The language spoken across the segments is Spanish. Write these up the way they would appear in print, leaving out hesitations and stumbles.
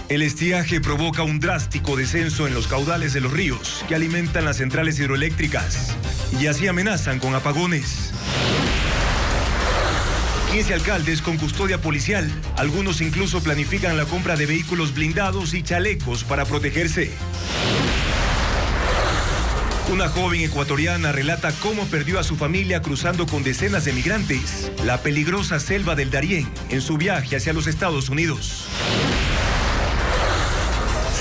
El estiaje provoca un drástico descenso en los caudales de los ríos que alimentan las centrales hidroeléctricas y así amenazan con apagones. 15 alcaldes con custodia policial. Algunos incluso planifican la compra de vehículos blindados y chalecos para protegerse. Una joven ecuatoriana relata cómo perdió a su familia cruzando con decenas de migrantes la peligrosa selva del Darién en su viaje hacia los Estados Unidos.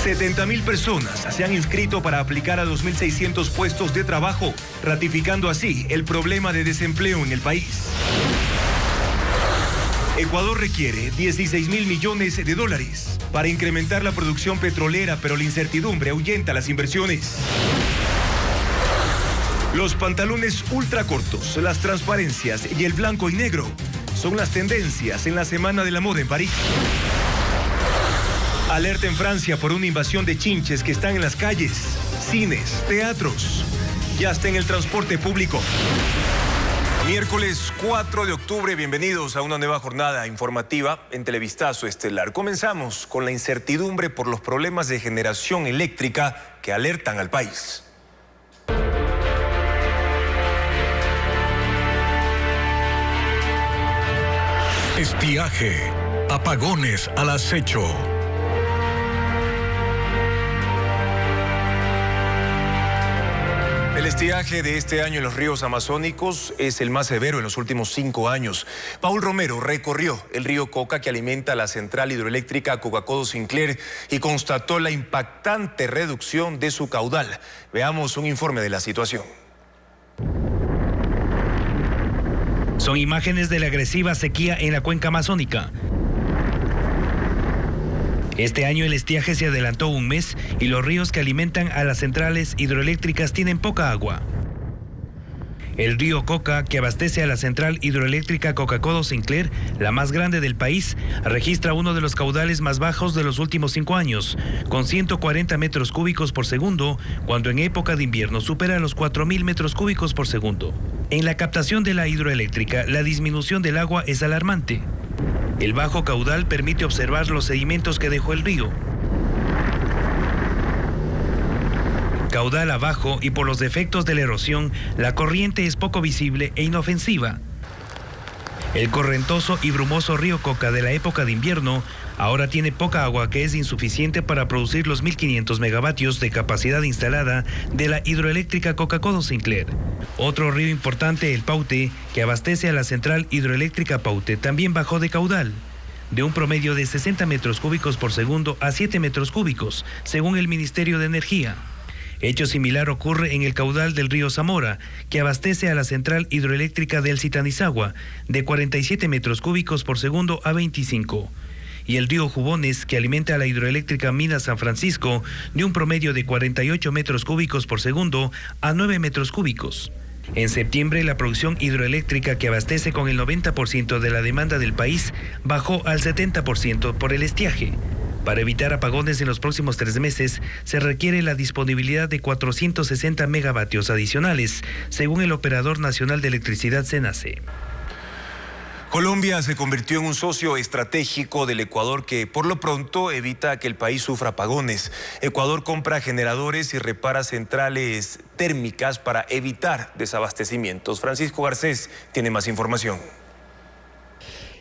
70.000 personas se han inscrito para aplicar a 2.600 puestos de trabajo, ratificando así el problema de desempleo en el país. Ecuador requiere 16.000 millones de dólares para incrementar la producción petrolera, pero la incertidumbre ahuyenta las inversiones. Los pantalones ultracortos, las transparencias y el blanco y negro son las tendencias en la Semana de la Moda en París. Alerta en Francia por una invasión de chinches que están en las calles, cines, teatros y hasta en el transporte público. Miércoles 4 de octubre, bienvenidos a una nueva jornada informativa en Televistazo Estelar. Comenzamos con la incertidumbre por los problemas de generación eléctrica que alertan al país. Estiaje, apagones al acecho. El estiaje de este año en los ríos amazónicos es el más severo en los últimos 5 años. Paul Romero recorrió el río Coca que alimenta la central hidroeléctrica Coca-Codo Sinclair y constató la impactante reducción de su caudal. Veamos un informe de la situación. Son imágenes de la agresiva sequía en la cuenca amazónica. Este año el estiaje se adelantó un mes y los ríos que alimentan a las centrales hidroeléctricas tienen poca agua. El río Coca, que abastece a la central hidroeléctrica Coca-Codo Sinclair, la más grande del país, registra uno de los caudales más bajos de los últimos 5 años, con 140 metros cúbicos por segundo, cuando en época de invierno supera los 4.000 metros cúbicos por segundo. En la captación de la hidroeléctrica, la disminución del agua es alarmante. El bajo caudal permite observar los sedimentos que dejó el río. Caudal abajo y por los efectos de la erosión, la corriente es poco visible e inofensiva. El correntoso y brumoso río Coca de la época de invierno ahora tiene poca agua que es insuficiente para producir los 1.500 megavatios de capacidad instalada de la hidroeléctrica Coca-Codo Sinclair. Otro río importante, el Paute, que abastece a la central hidroeléctrica Paute, también bajó de caudal, de un promedio de 60 metros cúbicos por segundo a 7 metros cúbicos, según el Ministerio de Energía. Hecho similar ocurre en el caudal del río Zamora, que abastece a la central hidroeléctrica del Citanizagua, de 47 metros cúbicos por segundo a 25. Y el río Jubones, que alimenta a la hidroeléctrica Mina San Francisco, de un promedio de 48 metros cúbicos por segundo a 9 metros cúbicos. En septiembre, la producción hidroeléctrica que abastece con el 90% de la demanda del país bajó al 70% por el estiaje. Para evitar apagones en los próximos 3 meses, se requiere la disponibilidad de 460 megavatios adicionales, según el Operador Nacional de Electricidad SENACE. Colombia se convirtió en un socio estratégico del Ecuador que por lo pronto evita que el país sufra apagones. Ecuador compra generadores y repara centrales térmicas para evitar desabastecimientos. Francisco Garcés tiene más información.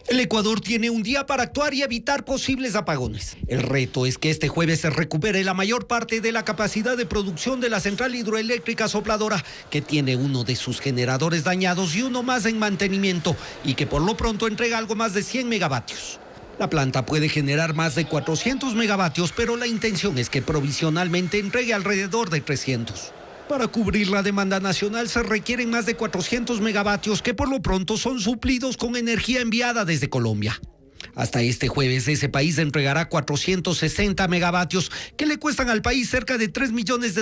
El Ecuador tiene un día para actuar y evitar posibles apagones. El reto es que este jueves se recupere la mayor parte de la capacidad de producción de la central hidroeléctrica Sopladora, que tiene uno de sus generadores dañados y uno más en mantenimiento, y que por lo pronto entrega algo más de 100 megavatios. La planta puede generar más de 400 megavatios, pero la intención es que provisionalmente entregue alrededor de 300. Para cubrir la demanda nacional se requieren más de 400 megavatios que por lo pronto son suplidos con energía enviada desde Colombia. Hasta este jueves ese país entregará 460 megavatios que le cuestan al país cerca de $3 millones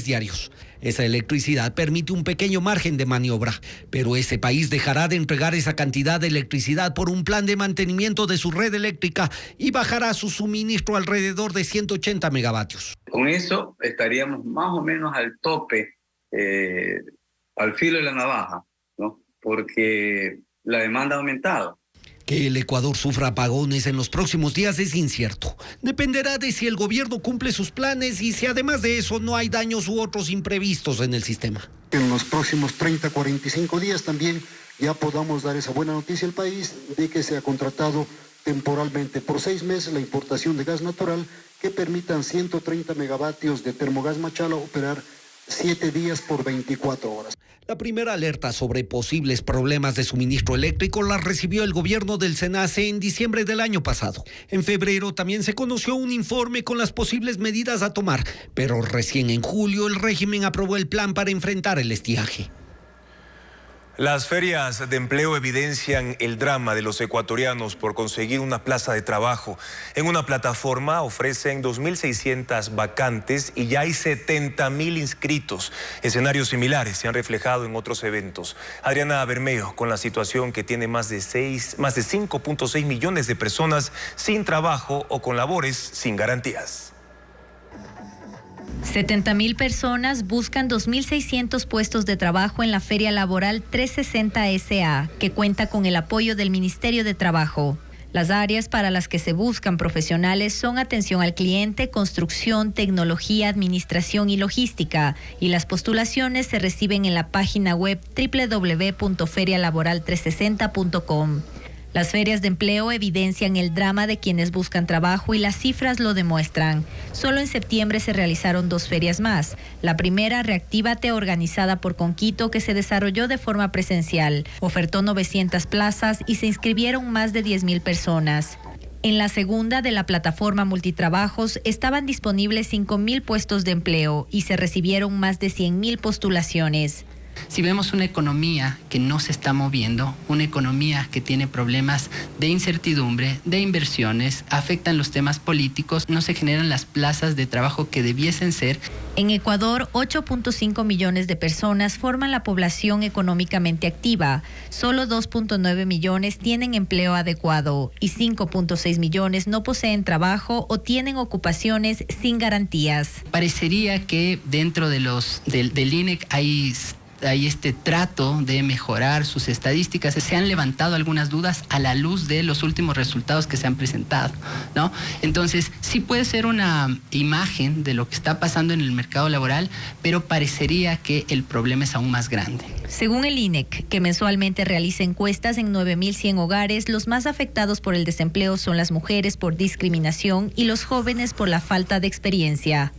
diarios. Esa electricidad permite un pequeño margen de maniobra, pero ese país dejará de entregar esa cantidad de electricidad por un plan de mantenimiento de su red eléctrica y bajará su suministro alrededor de 180 megavatios. Con eso estaríamos más o menos al tope, al filo de la navaja, ¿no? Porque la demanda ha aumentado. Que el Ecuador sufra apagones en los próximos días es incierto. Dependerá de si el gobierno cumple sus planes y si además de eso no hay daños u otros imprevistos en el sistema. En los próximos 30, 45 días también ya podamos dar esa buena noticia al país de que se ha contratado temporalmente por 6 meses la importación de gas natural que permitan 130 megavatios de Termogas Machala operar 7 días por 24 horas. La primera alerta sobre posibles problemas de suministro eléctrico la recibió el gobierno del SENACE en diciembre del año pasado. En febrero también se conoció un informe con las posibles medidas a tomar, pero recién en julio el régimen aprobó el plan para enfrentar el estiaje. Las ferias de empleo evidencian el drama de los ecuatorianos por conseguir una plaza de trabajo. En una plataforma ofrecen 2.600 vacantes y ya hay 70.000 inscritos. Escenarios similares se han reflejado en otros eventos. Adriana Bermeo, con la situación que tiene más de 5.6 millones de personas sin trabajo o con labores sin garantías. 70.000 personas buscan 2.600 puestos de trabajo en la Feria Laboral 360 SA, que cuenta con el apoyo del Ministerio de Trabajo. Las áreas para las que se buscan profesionales son atención al cliente, construcción, tecnología, administración y logística, y las postulaciones se reciben en la página web www.ferialaboral360.com. Las ferias de empleo evidencian el drama de quienes buscan trabajo y las cifras lo demuestran. Solo en septiembre se realizaron 2 ferias más. La primera, Reactívate, organizada por Conquito, que se desarrolló de forma presencial. Ofertó 900 plazas y se inscribieron más de 10.000 personas. En la segunda, de la plataforma Multitrabajos, estaban disponibles 5.000 puestos de empleo y se recibieron más de 100.000 postulaciones. Si vemos una economía que no se está moviendo, una economía que tiene problemas de incertidumbre, de inversiones, afectan los temas políticos, no se generan las plazas de trabajo que debiesen ser. En Ecuador, 8.5 millones de personas forman la población económicamente activa. Solo 2.9 millones tienen empleo adecuado y 5.6 millones no poseen trabajo o tienen ocupaciones sin garantías. Parecería que dentro de del INEC hay este trato de mejorar sus estadísticas. Se han levantado algunas dudas a la luz de los últimos resultados que se han presentado, ¿no? Entonces, sí puede ser una imagen de lo que está pasando en el mercado laboral, pero parecería que el problema es aún más grande. Según el INEC, que mensualmente realiza encuestas en 9.100 hogares, los más afectados por el desempleo son las mujeres por discriminación y los jóvenes por la falta de experiencia.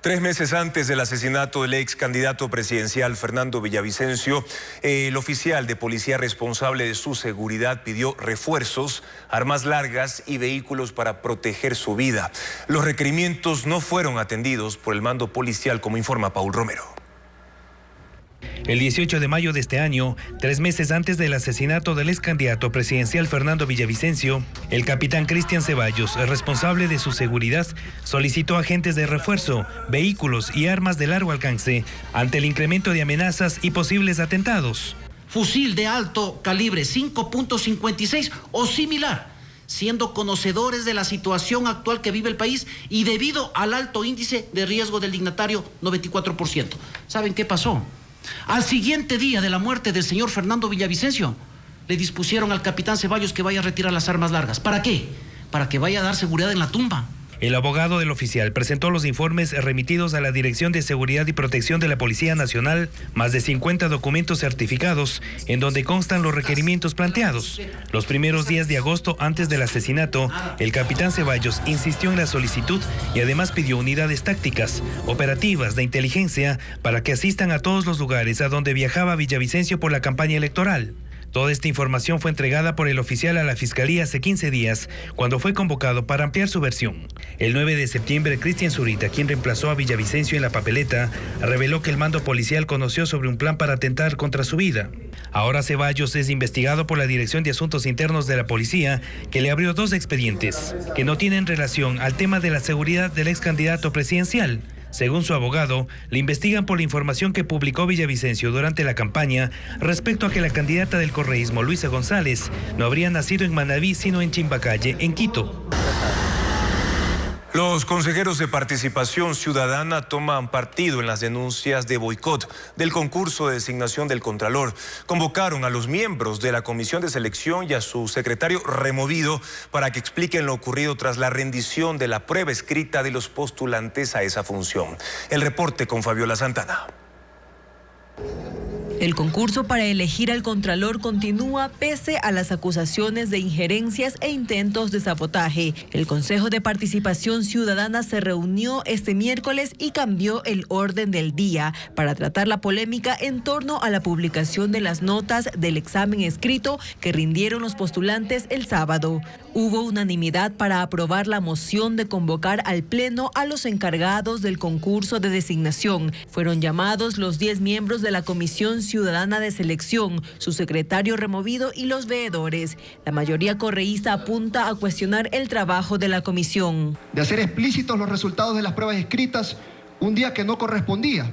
3 meses antes del asesinato del ex candidato presidencial Fernando Villavicencio, el oficial de policía responsable de su seguridad pidió refuerzos, armas largas y vehículos para proteger su vida. Los requerimientos no fueron atendidos por el mando policial, como informa Paul Romero. El 18 de mayo de este año, 3 meses antes del asesinato del ex candidato presidencial Fernando Villavicencio, el capitán Cristian Ceballos, el responsable de su seguridad, solicitó agentes de refuerzo, vehículos y armas de largo alcance ante el incremento de amenazas y posibles atentados. Fusil de alto calibre 5.56 o similar, siendo conocedores de la situación actual que vive el país y debido al alto índice de riesgo del dignatario, 94%. ¿Saben qué pasó? Al siguiente día de la muerte del señor Fernando Villavicencio, le dispusieron al capitán Ceballos que vaya a retirar las armas largas. ¿Para qué? Para que vaya a dar seguridad en la tumba. El abogado del oficial presentó los informes remitidos a la Dirección de Seguridad y Protección de la Policía Nacional, más de 50 documentos certificados, en donde constan los requerimientos planteados. Los primeros días de agosto, antes del asesinato, el capitán Ceballos insistió en la solicitud y además pidió unidades tácticas, operativas, de inteligencia, para que asistan a todos los lugares a donde viajaba Villavicencio por la campaña electoral. Toda esta información fue entregada por el oficial a la Fiscalía hace 15 días, cuando fue convocado para ampliar su versión. El 9 de septiembre, Cristian Zurita, quien reemplazó a Villavicencio en la papeleta, reveló que el mando policial conoció sobre un plan para atentar contra su vida. Ahora Ceballos es investigado por la Dirección de Asuntos Internos de la Policía, que le abrió 2 expedientes, que no tienen relación al tema de la seguridad del ex candidato presidencial. Según su abogado, le investigan por la información que publicó Villavicencio durante la campaña respecto a que la candidata del correísmo, Luisa González, no habría nacido en Manabí, sino en Chimbacalle, en Quito. Los consejeros de Participación Ciudadana toman partido en las denuncias de boicot del concurso de designación del Contralor. Convocaron a los miembros de la Comisión de Selección y a su secretario removido para que expliquen lo ocurrido tras la rendición de la prueba escrita de los postulantes a esa función. El reporte con Fabiola Santana. El concurso para elegir al Contralor continúa pese a las acusaciones de injerencias e intentos de sabotaje. El Consejo de Participación Ciudadana se reunió este miércoles y cambió el orden del día para tratar la polémica en torno a la publicación de las notas del examen escrito que rindieron los postulantes el sábado. Hubo unanimidad para aprobar la moción de convocar al Pleno a los encargados del concurso de designación. Fueron llamados los 10 miembros de la Comisión Ciudadana de Selección, su secretario removido y los veedores. La mayoría correísta apunta a cuestionar el trabajo de la comisión. De hacer explícitos los resultados de las pruebas escritas un día que no correspondía,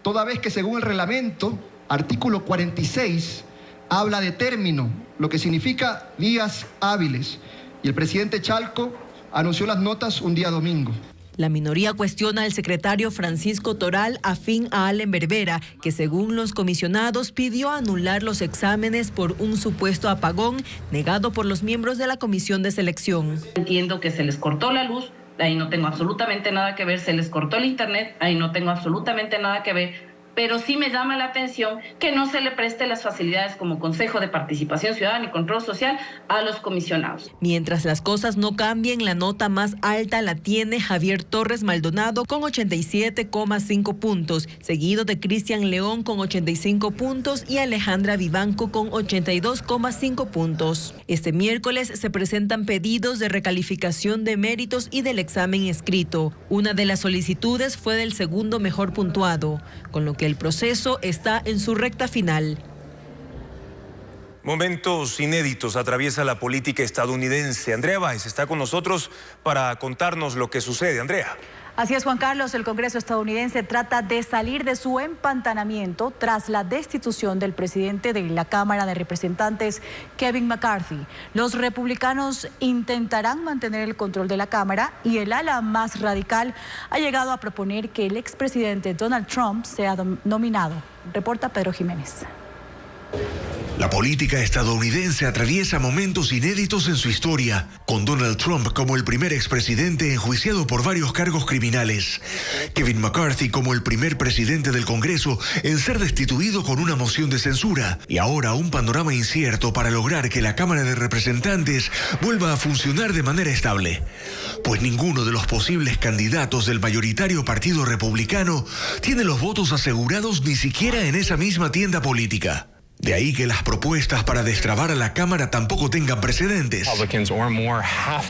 toda vez que según el reglamento, artículo 46, habla de término, lo que significa días hábiles, y el presidente Chalco anunció las notas un día domingo. La minoría cuestiona al secretario Francisco Toral, afín a Allen Berbera, que según los comisionados pidió anular los exámenes por un supuesto apagón negado por los miembros de la comisión de selección. Entiendo que se les cortó la luz, ahí no tengo absolutamente nada que ver, se les cortó el internet, ahí no tengo absolutamente nada que ver. Pero sí me llama la atención que no se le preste las facilidades como Consejo de Participación Ciudadana y Control Social a los comisionados. Mientras las cosas no cambien, la nota más alta la tiene Javier Torres Maldonado con 87,5 puntos, seguido de Cristian León con 85 puntos y Alejandra Vivanco con 82,5 puntos. Este miércoles se presentan pedidos de recalificación de méritos y del examen escrito. Una de las solicitudes fue del segundo mejor puntuado, con lo que el proceso está en su recta final. Momentos inéditos atraviesa la política estadounidense. Andrea Báez está con nosotros para contarnos lo que sucede. Andrea. Así es, Juan Carlos, el Congreso estadounidense trata de salir de su empantanamiento tras la destitución del presidente de la Cámara de Representantes, Kevin McCarthy. Los republicanos intentarán mantener el control de la Cámara y el ala más radical ha llegado a proponer que el expresidente Donald Trump sea nominado. Reporta Pedro Jiménez. La política estadounidense atraviesa momentos inéditos en su historia, con Donald Trump como el primer expresidente enjuiciado por varios cargos criminales, Kevin McCarthy como el primer presidente del Congreso en ser destituido con una moción de censura, y ahora un panorama incierto para lograr que la Cámara de Representantes vuelva a funcionar de manera estable, pues ninguno de los posibles candidatos del mayoritario Partido Republicano tiene los votos asegurados ni siquiera en esa misma tienda política. De ahí que las propuestas para destrabar a la Cámara tampoco tengan precedentes.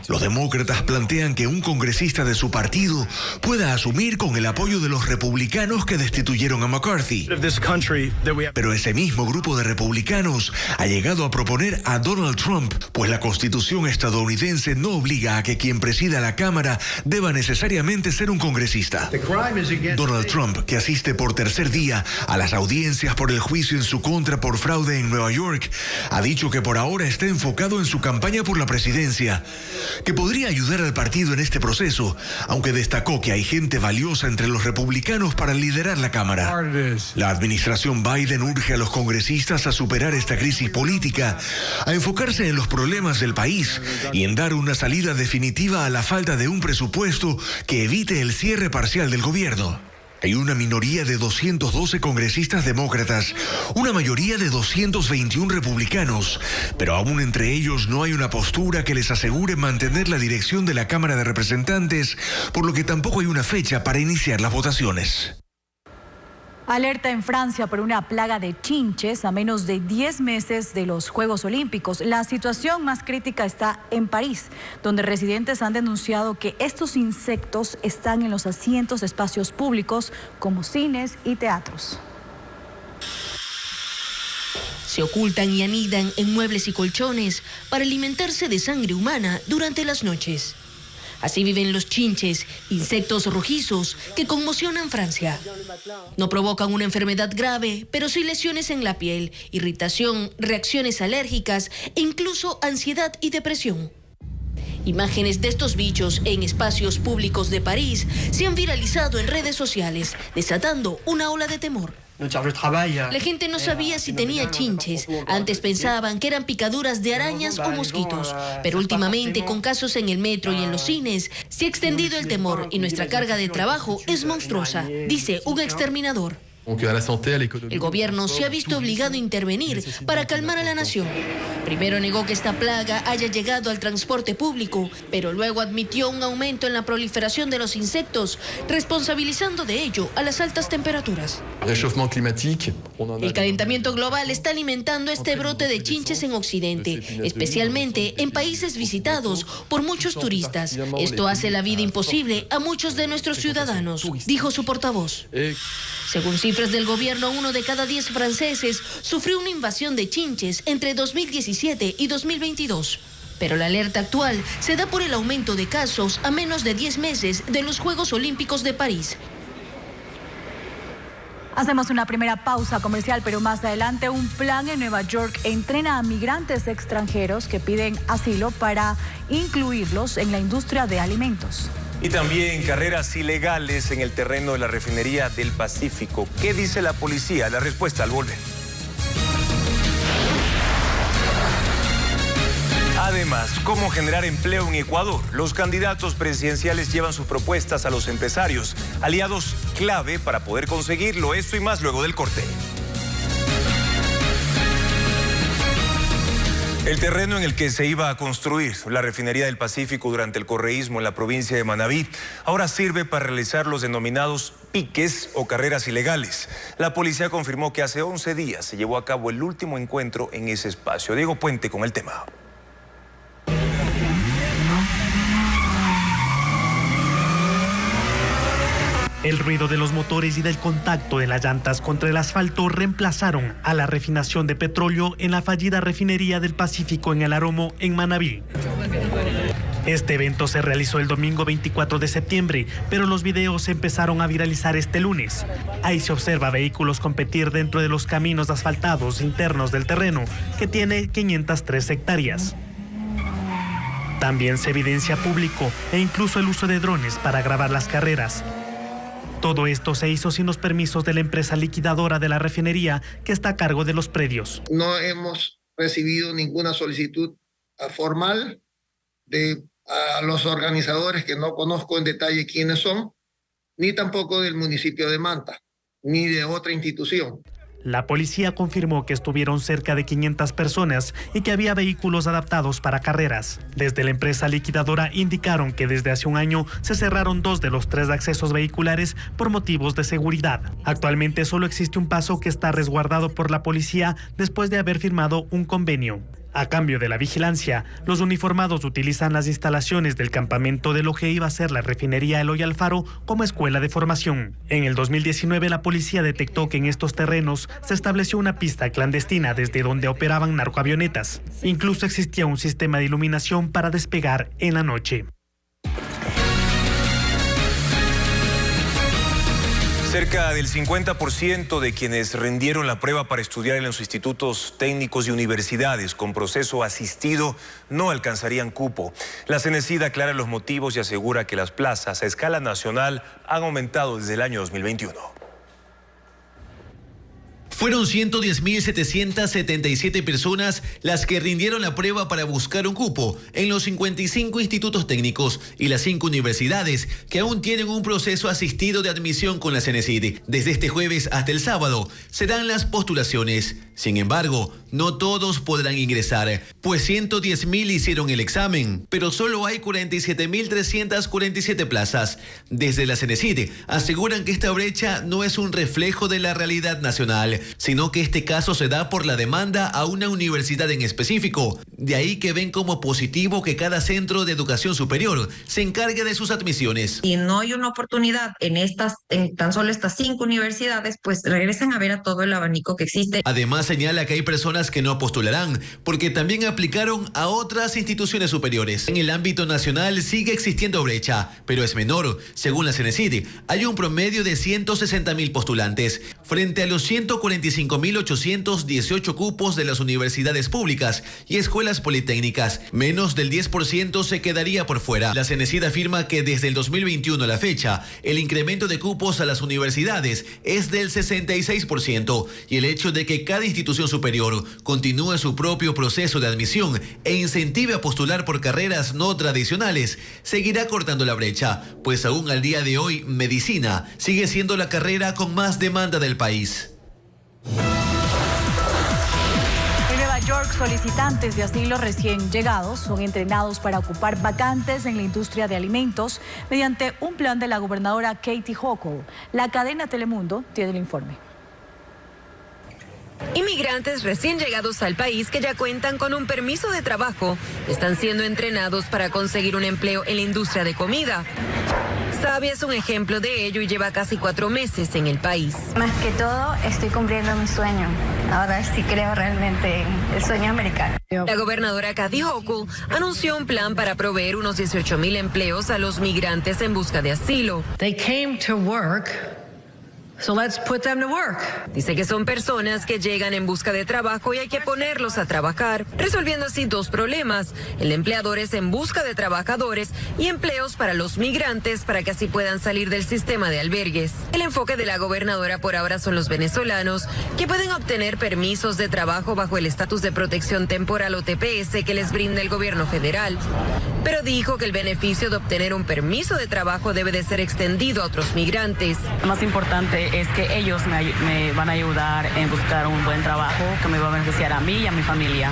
Los demócratas plantean que un congresista de su partido pueda asumir con el apoyo de los republicanos que destituyeron a McCarthy. Pero ese mismo grupo de republicanos ha llegado a proponer a Donald Trump, pues la Constitución estadounidense no obliga a que quien presida la Cámara deba necesariamente ser un congresista. Donald Trump, que asiste por tercer día a las audiencias por el juicio en su contra por fraude en Nueva York, ha dicho que por ahora está enfocado en su campaña por la presidencia, que podría ayudar al partido en este proceso, aunque destacó que hay gente valiosa entre los republicanos para liderar la Cámara. La administración Biden urge a los congresistas a superar esta crisis política, a enfocarse en los problemas del país y en dar una salida definitiva a la falta de un presupuesto que evite el cierre parcial del gobierno. Hay una minoría de 212 congresistas demócratas, una mayoría de 221 republicanos, pero aún entre ellos no hay una postura que les asegure mantener la dirección de la Cámara de Representantes, por lo que tampoco hay una fecha para iniciar las votaciones. Alerta en Francia por una plaga de chinches a menos de 10 meses de los Juegos Olímpicos. La situación más crítica está en París, donde residentes han denunciado que estos insectos están en los asientos de espacios públicos como cines y teatros. Se ocultan y anidan en muebles y colchones para alimentarse de sangre humana durante las noches. Así viven los chinches, insectos rojizos que conmocionan Francia. No provocan una enfermedad grave, pero sí lesiones en la piel, irritación, reacciones alérgicas e incluso ansiedad y depresión. Imágenes de estos bichos en espacios públicos de París se han viralizado en redes sociales, desatando una ola de temor. La gente no sabía si tenía chinches. Antes pensaban que eran picaduras de arañas o mosquitos. Pero últimamente, con casos en el metro y en los cines, se ha extendido el temor y nuestra carga de trabajo es monstruosa, dice un exterminador. El gobierno se ha visto obligado a intervenir para calmar a la nación. Primero negó que esta plaga haya llegado al transporte público, pero luego admitió un aumento en la proliferación de los insectos, responsabilizando de ello a las altas temperaturas. El calentamiento global está alimentando este brote de chinches en Occidente, especialmente en países visitados por muchos turistas. Esto hace la vida imposible a muchos de nuestros ciudadanos, dijo su portavoz. Según cifras del gobierno, 1 de cada 10 franceses sufrió una invasión de chinches entre 2017 y 2022. Pero la alerta actual se da por el aumento de casos a menos de 10 meses de los Juegos Olímpicos de París. Hacemos una primera pausa comercial, pero más adelante un plan en Nueva York entrena a migrantes extranjeros que piden asilo para incluirlos en la industria de alimentos. Y también carreras ilegales en el terreno de la refinería del Pacífico. ¿Qué dice la policía? La respuesta al volver. Además, ¿cómo generar empleo en Ecuador? Los candidatos presidenciales llevan sus propuestas a los empresarios, aliados clave para poder conseguirlo. Esto y más luego del corte. El terreno en el que se iba a construir la refinería del Pacífico durante el correísmo en la provincia de Manabí ahora sirve para realizar los denominados piques o carreras ilegales. La policía confirmó que hace 11 días se llevó a cabo el último encuentro en ese espacio. Diego Puente con el tema. El ruido de los motores y del contacto de las llantas contra el asfalto reemplazaron a la refinación de petróleo en la fallida refinería del Pacífico en El Aromo, en Manabí. Este evento se realizó el domingo 24 de septiembre, pero los videos se empezaron a viralizar este lunes. Ahí se observa vehículos competir dentro de los caminos asfaltados internos del terreno, que tiene 503 hectáreas. También se evidencia público e incluso el uso de drones para grabar las carreras. Todo esto se hizo sin los permisos de la empresa liquidadora de la refinería, que está a cargo de los predios. No hemos recibido ninguna solicitud formal de los organizadores, que no conozco en detalle quiénes son, ni tampoco del municipio de Manta, ni de otra institución. La policía confirmó que estuvieron cerca de 500 personas y que había vehículos adaptados para carreras. Desde la empresa liquidadora indicaron que desde hace un año se cerraron 2 de los 3 accesos vehiculares por motivos de seguridad. Actualmente solo existe un paso que está resguardado por la policía después de haber firmado un convenio. A cambio de la vigilancia, los uniformados utilizan las instalaciones del campamento de lo que iba a ser la refinería Eloy Alfaro como escuela de formación. En el 2019, la policía detectó que en estos terrenos se estableció una pista clandestina desde donde operaban narcoavionetas. Incluso existía un sistema de iluminación para despegar en la noche. Cerca del 50% de quienes rindieron la prueba para estudiar en los institutos técnicos y universidades con proceso asistido no alcanzarían cupo. La CENESID aclara los motivos y asegura que las plazas a escala nacional han aumentado desde el año 2021. Fueron 110.777 personas las que rindieron la prueba para buscar un cupo en los 55 institutos técnicos y las 5 universidades que aún tienen un proceso asistido de admisión con la CENESID. Desde este jueves hasta el sábado serán las postulaciones. Sin embargo, no todos podrán ingresar, pues 110.000 hicieron el examen, pero solo hay 47.347 plazas. Desde la CENESID aseguran que esta brecha no es un reflejo de la realidad nacional, sino que este caso se da por la demanda a una universidad en específico. De ahí que ven como positivo que cada centro de educación superior se encargue de sus admisiones. Si no hay una oportunidad en tan solo estas 5 universidades, pues regresen a ver a todo el abanico que existe. Además, señala que hay personas que no postularán porque también aplicaron a otras instituciones superiores. En el ámbito nacional sigue existiendo brecha, pero es menor. Según la CENESID, hay un promedio de 160.000 postulantes frente a los 140 145.818 cupos de las universidades públicas y escuelas politécnicas. Menos del 10% se quedaría por fuera. La CENESID afirma que desde el 2021 a la fecha, el incremento de cupos a las universidades es del 66% y el hecho de que cada institución superior continúe su propio proceso de admisión e incentive a postular por carreras no tradicionales seguirá cortando la brecha, pues aún al día de hoy medicina sigue siendo la carrera con más demanda del país. En Nueva York, solicitantes de asilo recién llegados son entrenados para ocupar vacantes en la industria de alimentos mediante un plan de la gobernadora Katie Hochul. La cadena Telemundo tiene el informe. Inmigrantes recién llegados al país que ya cuentan con un permiso de trabajo están siendo entrenados para conseguir un empleo en la industria de comida. Sabi es un ejemplo de ello y lleva casi 4 meses en el país. Más que todo, estoy cumpliendo mi sueño. Ahora sí creo realmente en el sueño americano. La gobernadora Kathy Hochul anunció un plan para proveer unos 18,000 empleos a los migrantes en busca de asilo. They came to work. So let's put them to work. Dice que son personas que llegan en busca de trabajo y hay que ponerlos a trabajar, resolviendo así 2 problemas: el de empleadores en busca de trabajadores y empleos para los migrantes para que así puedan salir del sistema de albergues. El enfoque de la gobernadora por ahora son los venezolanos que pueden obtener permisos de trabajo bajo el estatus de protección temporal o TPS que les brinda el gobierno federal. Pero dijo que el beneficio de obtener un permiso de trabajo debe de ser extendido a otros migrantes. Lo más importante es que ellos me van a ayudar en buscar un buen trabajo que me va a beneficiar a mí y a mi familia.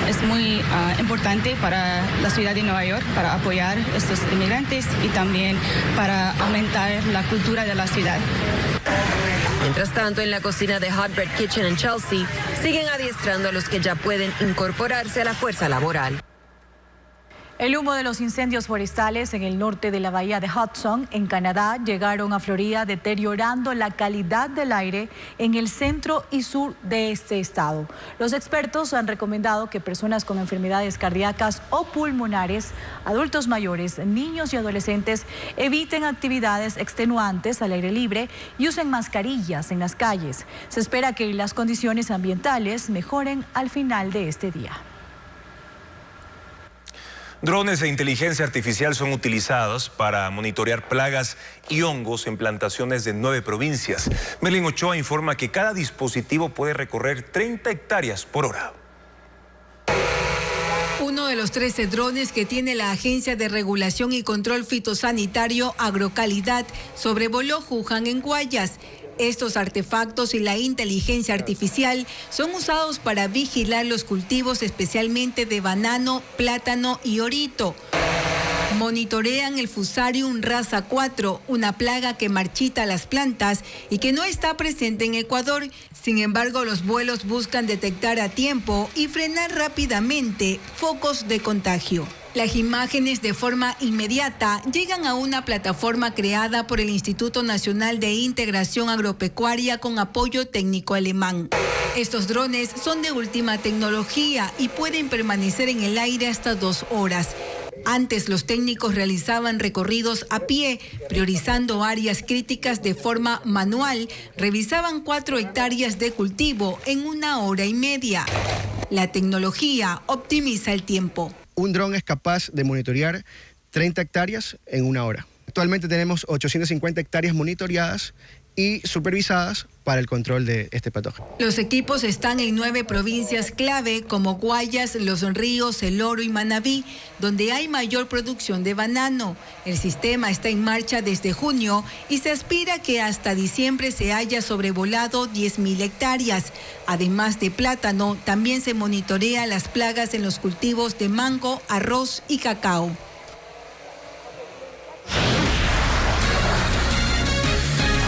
Es muy importante para la ciudad de Nueva York para apoyar a estos inmigrantes y también para aumentar la cultura de la ciudad. Mientras tanto, en la cocina de Hot Bread Kitchen en Chelsea, siguen adiestrando a los que ya pueden incorporarse a la fuerza laboral. El humo de los incendios forestales en el norte de la bahía de Hudson, en Canadá, llegaron a Florida, deteriorando la calidad del aire en el centro y sur de este estado. Los expertos han recomendado que personas con enfermedades cardíacas o pulmonares, adultos mayores, niños y adolescentes eviten actividades extenuantes al aire libre y usen mascarillas en las calles. Se espera que las condiciones ambientales mejoren al final de este día. Drones e inteligencia artificial son utilizados para monitorear plagas y hongos en plantaciones de 9 provincias. Merlin Ochoa informa que cada dispositivo puede recorrer 30 hectáreas por hora. Uno de los 13 drones que tiene la Agencia de Regulación y Control Fitosanitario Agrocalidad sobrevoló Juján en Guayas. Estos artefactos y la inteligencia artificial son usados para vigilar los cultivos, especialmente de banano, plátano y orito. Monitorean el Fusarium raza 4, una plaga que marchita las plantas y que no está presente en Ecuador. Sin embargo, los vuelos buscan detectar a tiempo y frenar rápidamente focos de contagio. Las imágenes de forma inmediata llegan a una plataforma creada por el Instituto Nacional de Integración Agropecuaria con apoyo técnico alemán. Estos drones son de última tecnología y pueden permanecer en el aire hasta 2 horas. Antes los técnicos realizaban recorridos a pie, priorizando áreas críticas de forma manual, revisaban 4 hectáreas de cultivo en 1 hora y media. La tecnología optimiza el tiempo. Un dron es capaz de monitorear 30 hectáreas en 1 hora. Actualmente tenemos 850 hectáreas monitoreadas y supervisadas para el control de este patógeno. Los equipos están en 9 provincias clave como Guayas, Los Ríos, El Oro y Manabí, donde hay mayor producción de banano. El sistema está en marcha desde junio y se aspira que hasta diciembre se haya sobrevolado 10,000 hectáreas. Además de plátano, también se monitorea las plagas en los cultivos de mango, arroz y cacao.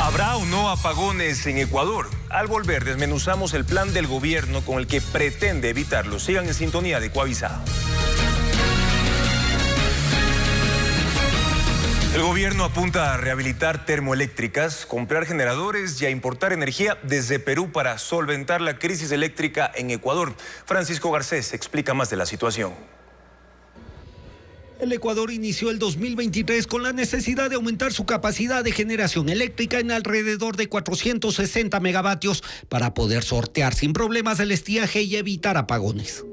¿Habrá o no apagones en Ecuador? Al volver, desmenuzamos el plan del gobierno con el que pretende evitarlo. Sigan en sintonía de Coavisa. El gobierno apunta a rehabilitar termoeléctricas, comprar generadores y a importar energía desde Perú para solventar la crisis eléctrica en Ecuador. Francisco Garcés explica más de la situación. El Ecuador inició el 2023 con la necesidad de aumentar su capacidad de generación eléctrica en alrededor de 460 megavatios para poder sortear sin problemas el estiaje y evitar apagones.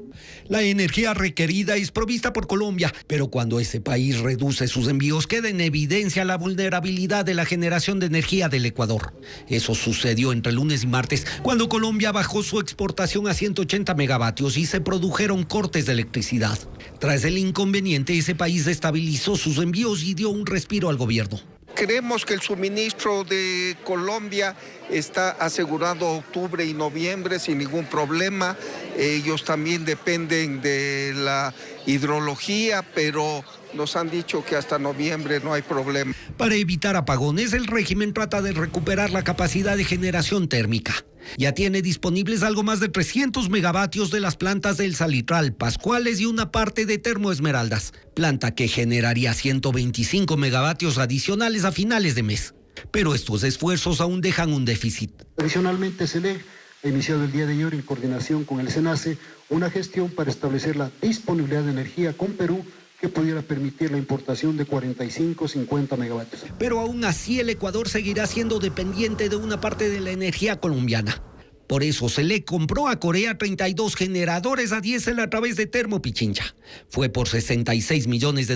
La energía requerida es provista por Colombia, pero cuando ese país reduce sus envíos queda en evidencia la vulnerabilidad de la generación de energía del Ecuador. Eso sucedió entre lunes y martes, cuando Colombia bajó su exportación a 180 megavatios y se produjeron cortes de electricidad. Tras el inconveniente, ese país estabilizó sus envíos y dio un respiro al gobierno. Creemos que el suministro de Colombia está asegurado octubre y noviembre sin ningún problema. Ellos también dependen de la hidrología, pero nos han dicho que hasta noviembre no hay problema. Para evitar apagones, el régimen trata de recuperar la capacidad de generación térmica. Ya tiene disponibles algo más de 300 megavatios de las plantas del Salitral, Pascuales y una parte de Termo Esmeraldas, planta que generaría 125 megavatios adicionales a finales de mes. Pero estos esfuerzos aún dejan un déficit. Adicionalmente, SELEC ha iniciado el día de ayer en coordinación con el SENACE una gestión para establecer la disponibilidad de energía con Perú que pudiera permitir la importación de 45-50 megavatios. Pero aún así el Ecuador seguirá siendo dependiente de una parte de la energía colombiana. Por eso se le compró a Corea 32 generadores a diésel a través de Termo Pichincha. Fue por $66 millones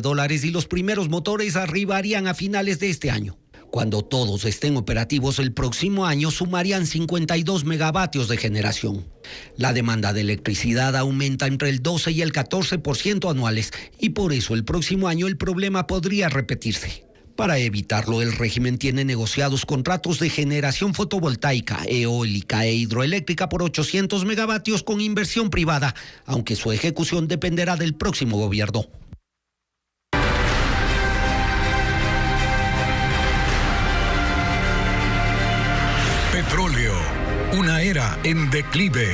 y los primeros motores arribarían a finales de este año. Cuando todos estén operativos el próximo año, sumarían 52 megavatios de generación. La demanda de electricidad aumenta entre el 12 y el 14% anuales y por eso el próximo año el problema podría repetirse. Para evitarlo, el régimen tiene negociados contratos de generación fotovoltaica, eólica e hidroeléctrica por 800 megavatios con inversión privada, aunque su ejecución dependerá del próximo gobierno. Petróleo, una era en declive.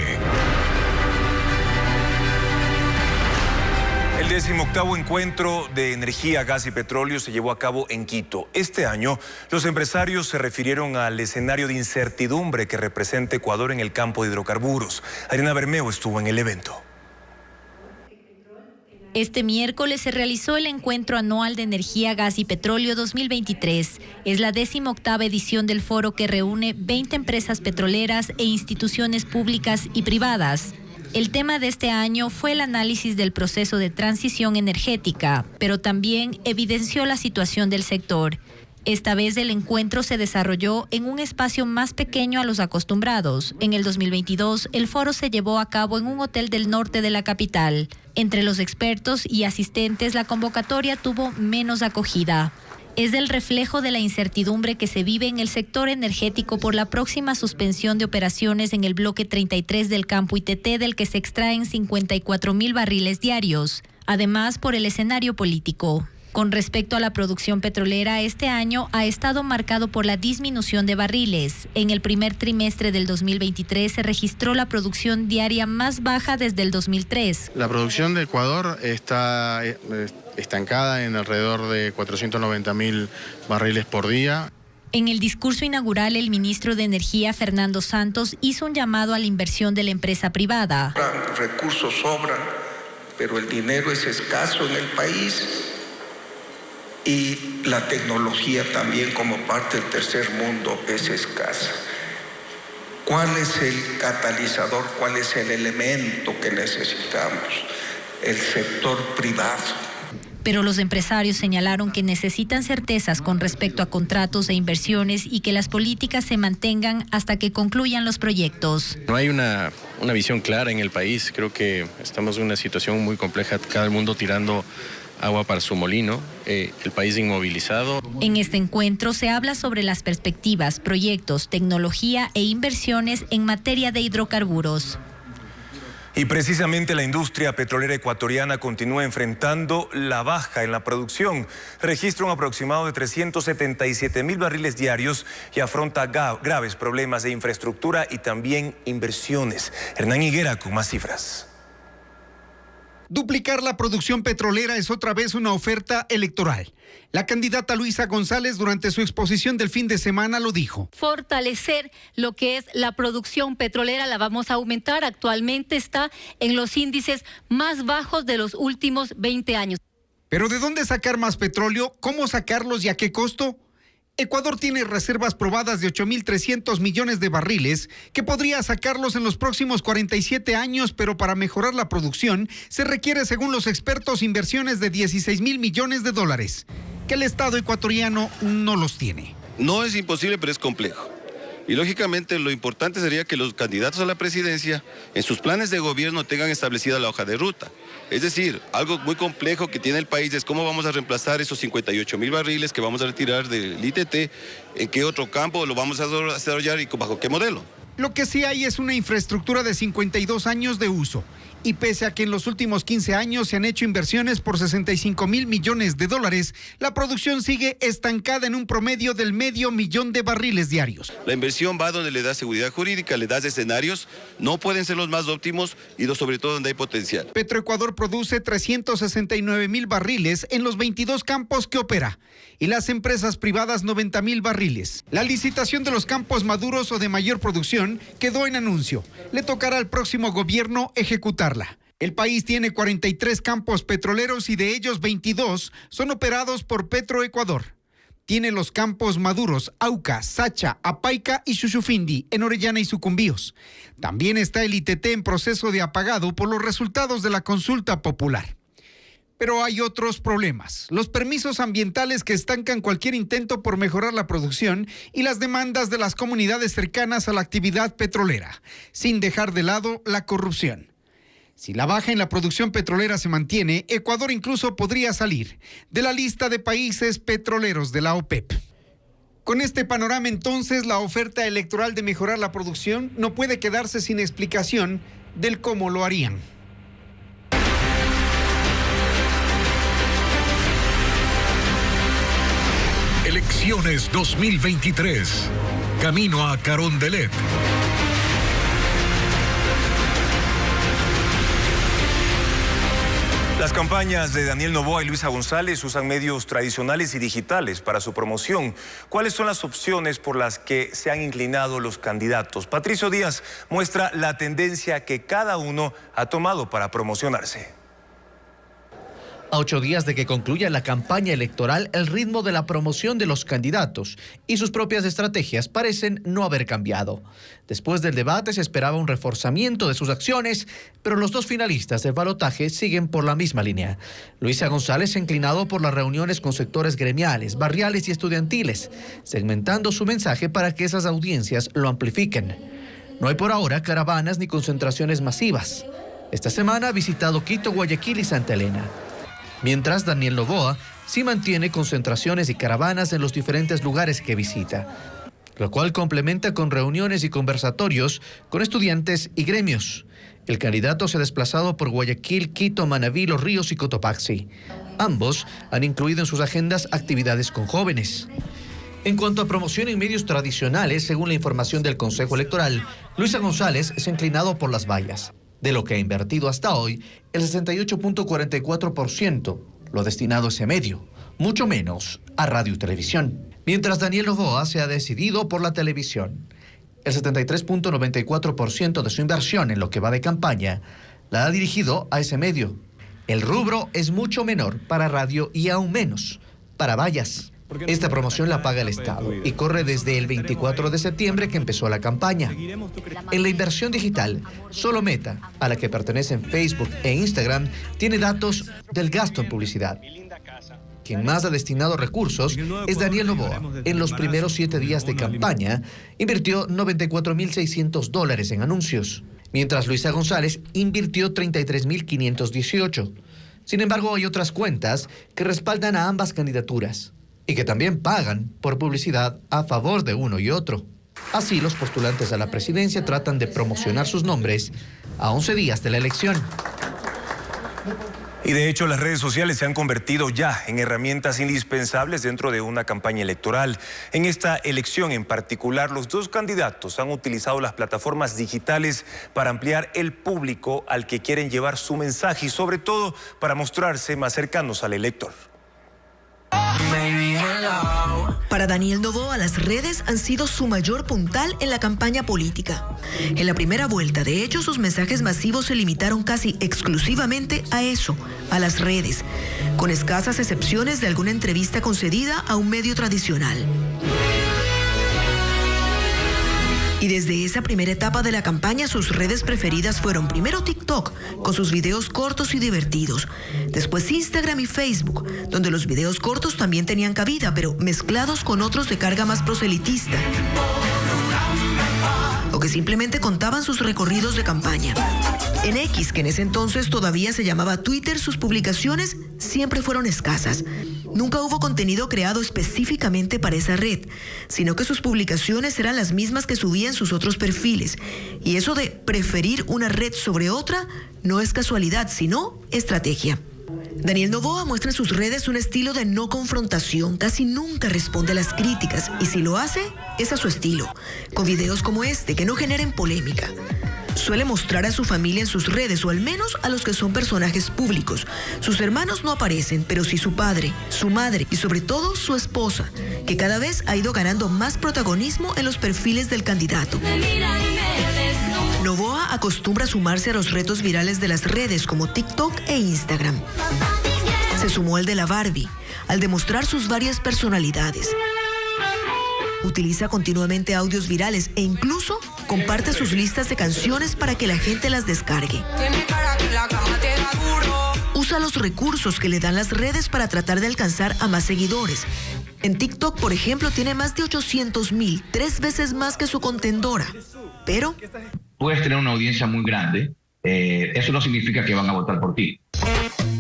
El 18º encuentro de energía, gas y petróleo se llevó a cabo en Quito. Este año, los empresarios se refirieron al escenario de incertidumbre que representa Ecuador en el campo de hidrocarburos. Adriana Bermeo estuvo en el evento. Este miércoles se realizó el Encuentro Anual de Energía, Gas y Petróleo 2023. Es la 18ª edición del foro que reúne 20 empresas petroleras e instituciones públicas y privadas. El tema de este año fue el análisis del proceso de transición energética, pero también evidenció la situación del sector. Esta vez el encuentro se desarrolló en un espacio más pequeño a los acostumbrados. En el 2022, el foro se llevó a cabo en un hotel del norte de la capital. Entre los expertos y asistentes, la convocatoria tuvo menos acogida. Es el reflejo de la incertidumbre que se vive en el sector energético por la próxima suspensión de operaciones en el bloque 33 del campo ITT, del que se extraen 54,000 barriles diarios. Además, por el escenario político. Con respecto a la producción petrolera, este año ha estado marcado por la disminución de barriles. En el primer trimestre del 2023 se registró la producción diaria más baja desde el 2003. La producción de Ecuador está estancada en alrededor de 490,000 barriles por día. En el discurso inaugural, el ministro de Energía, Fernando Santos, hizo un llamado a la inversión de la empresa privada. Los recursos sobran, pero el dinero es escaso en el país. Y la tecnología también como parte del tercer mundo es escasa. ¿Cuál es el catalizador? ¿Cuál es el elemento que necesitamos? El sector privado. Pero los empresarios señalaron que necesitan certezas con respecto a contratos e inversiones y que las políticas se mantengan hasta que concluyan los proyectos. No hay una visión clara en el país. Creo que estamos en una situación muy compleja, cada el mundo tirando agua para su molino, el país inmovilizado. En este encuentro se habla sobre las perspectivas, proyectos, tecnología e inversiones en materia de hidrocarburos. Y precisamente la industria petrolera ecuatoriana continúa enfrentando la baja en la producción. Registra un aproximado de 377,000 barriles diarios y afronta graves problemas de infraestructura y también inversiones. Hernán Higuera con más cifras. Duplicar la producción petrolera es otra vez una oferta electoral. La candidata Luisa González durante su exposición del fin de semana lo dijo. Fortalecer lo que es la producción petrolera, la vamos a aumentar. Actualmente está en los índices más bajos de los últimos 20 años. Pero ¿de dónde sacar más petróleo? ¿Cómo sacarlos y a qué costo? Ecuador tiene reservas probadas de 8.300 millones de barriles que podría sacarlos en los próximos 47 años, pero para mejorar la producción se requiere, según los expertos, inversiones de 16.000 millones de dólares, que el Estado ecuatoriano no los tiene. No es imposible, pero es complejo. Y lógicamente lo importante sería que los candidatos a la presidencia en sus planes de gobierno tengan establecida la hoja de ruta. Es decir, algo muy complejo que tiene el país es cómo vamos a reemplazar esos 58.000 barriles que vamos a retirar del ITT, en qué otro campo lo vamos a desarrollar y bajo qué modelo. Lo que sí hay es una infraestructura de 52 años de uso. Y pese a que en los últimos 15 años se han hecho inversiones por 65.000 millones de dólares, la producción sigue estancada en un promedio del 500.000 de barriles diarios. La inversión va donde le da seguridad jurídica, le da escenarios, no pueden ser los más óptimos y sobre todo donde hay potencial. Petroecuador produce 369.000 barriles en los 22 campos que opera y las empresas privadas 90.000 barriles. La licitación de los campos maduros o de mayor producción quedó en anuncio. Le tocará al próximo gobierno ejecutarla. El país tiene 43 campos petroleros y de ellos 22 son operados por Petroecuador. Tiene los campos maduros Auca, Sacha, Apaica y Xuxufindi en Orellana y Sucumbíos. También está el ITT en proceso de apagado por los resultados de la consulta popular. Pero hay otros problemas. Los permisos ambientales que estancan cualquier intento por mejorar la producción y las demandas de las comunidades cercanas a la actividad petrolera, sin dejar de lado la corrupción. Si la baja en la producción petrolera se mantiene, Ecuador incluso podría salir de la lista de países petroleros de la OPEP. Con este panorama, entonces, la oferta electoral de mejorar la producción no puede quedarse sin explicación del cómo lo harían. Elecciones 2023. Camino a Carondelet. Las campañas de Daniel Noboa y Luisa González usan medios tradicionales y digitales para su promoción. ¿Cuáles son las opciones por las que se han inclinado los candidatos? Patricio Díaz muestra la tendencia que cada uno ha tomado para promocionarse. A 8 días de que concluya la campaña electoral, el ritmo de la promoción de los candidatos y sus propias estrategias parecen no haber cambiado. Después del debate se esperaba un reforzamiento de sus acciones, pero los dos finalistas del balotaje siguen por la misma línea. Luisa González se ha inclinado por las reuniones con sectores gremiales, barriales y estudiantiles, segmentando su mensaje para que esas audiencias lo amplifiquen. No hay por ahora caravanas ni concentraciones masivas. Esta semana ha visitado Quito, Guayaquil y Santa Elena. Mientras Daniel Noboa sí mantiene concentraciones y caravanas en los diferentes lugares que visita, lo cual complementa con reuniones y conversatorios con estudiantes y gremios. El candidato se ha desplazado por Guayaquil, Quito, Manabí, Los Ríos y Cotopaxi. Ambos han incluido en sus agendas actividades con jóvenes. En cuanto a promoción en medios tradicionales, según la información del Consejo Electoral, Luisa González se ha inclinado por las vallas. De lo que ha invertido hasta hoy, el 68.44% lo ha destinado a ese medio, mucho menos a radio y televisión. Mientras Daniel Noboa se ha decidido por la televisión. El 73.94% de su inversión en lo que va de campaña la ha dirigido a ese medio. El rubro es mucho menor para radio y aún menos para vallas. Esta promoción la paga el Estado y corre desde el 24 de septiembre que empezó la campaña. En la inversión digital, solo Meta, a la que pertenecen Facebook e Instagram, tiene datos del gasto en publicidad. Quien más ha destinado recursos es Daniel Noboa. En los primeros 7 días de campaña, invirtió $94.600 en anuncios, mientras Luisa González invirtió $33.518. Sin embargo, hay otras cuentas que respaldan a ambas candidaturas y que también pagan por publicidad a favor de uno y otro. Así, los postulantes a la presidencia tratan de promocionar sus nombres a 11 días de la elección. Y de hecho, las redes sociales se han convertido ya en herramientas indispensables dentro de una campaña electoral. En esta elección en particular, los dos candidatos han utilizado las plataformas digitales para ampliar el público al que quieren llevar su mensaje y sobre todo para mostrarse más cercanos al elector. Baby, hello. Para Daniel Noboa, las redes han sido su mayor puntal en la campaña política. En la primera vuelta, de hecho, sus mensajes masivos se limitaron casi exclusivamente a eso, a las redes, con escasas excepciones de alguna entrevista concedida a un medio tradicional. Y desde esa primera etapa de la campaña, sus redes preferidas fueron primero TikTok, con sus videos cortos y divertidos. Después Instagram y Facebook, donde los videos cortos también tenían cabida, pero mezclados con otros de carga más proselitista, o que simplemente contaban sus recorridos de campaña. En X, que en ese entonces todavía se llamaba Twitter, sus publicaciones siempre fueron escasas. Nunca hubo contenido creado específicamente para esa red, sino que sus publicaciones eran las mismas que subía en sus otros perfiles. Y eso de preferir una red sobre otra no es casualidad, sino estrategia. Daniel Noboa muestra en sus redes un estilo de no confrontación, casi nunca responde a las críticas, y si lo hace, es a su estilo, con videos como este que no generen polémica. Suele mostrar a su familia en sus redes, o al menos a los que son personajes públicos. Sus hermanos no aparecen, pero sí su padre, su madre y sobre todo su esposa, que cada vez ha ido ganando más protagonismo en los perfiles del candidato. Noboa acostumbra a sumarse a los retos virales de las redes como TikTok e Instagram. Se sumó al de la Barbie, al demostrar sus varias personalidades. Utiliza continuamente audios virales e incluso comparte sus listas de canciones para que la gente las descargue. Usa los recursos que le dan las redes para tratar de alcanzar a más seguidores. En TikTok, por ejemplo, tiene más de 800,000, 3 veces más que su contendora. Pero puedes tener una audiencia muy grande, eso no significa que van a votar por ti.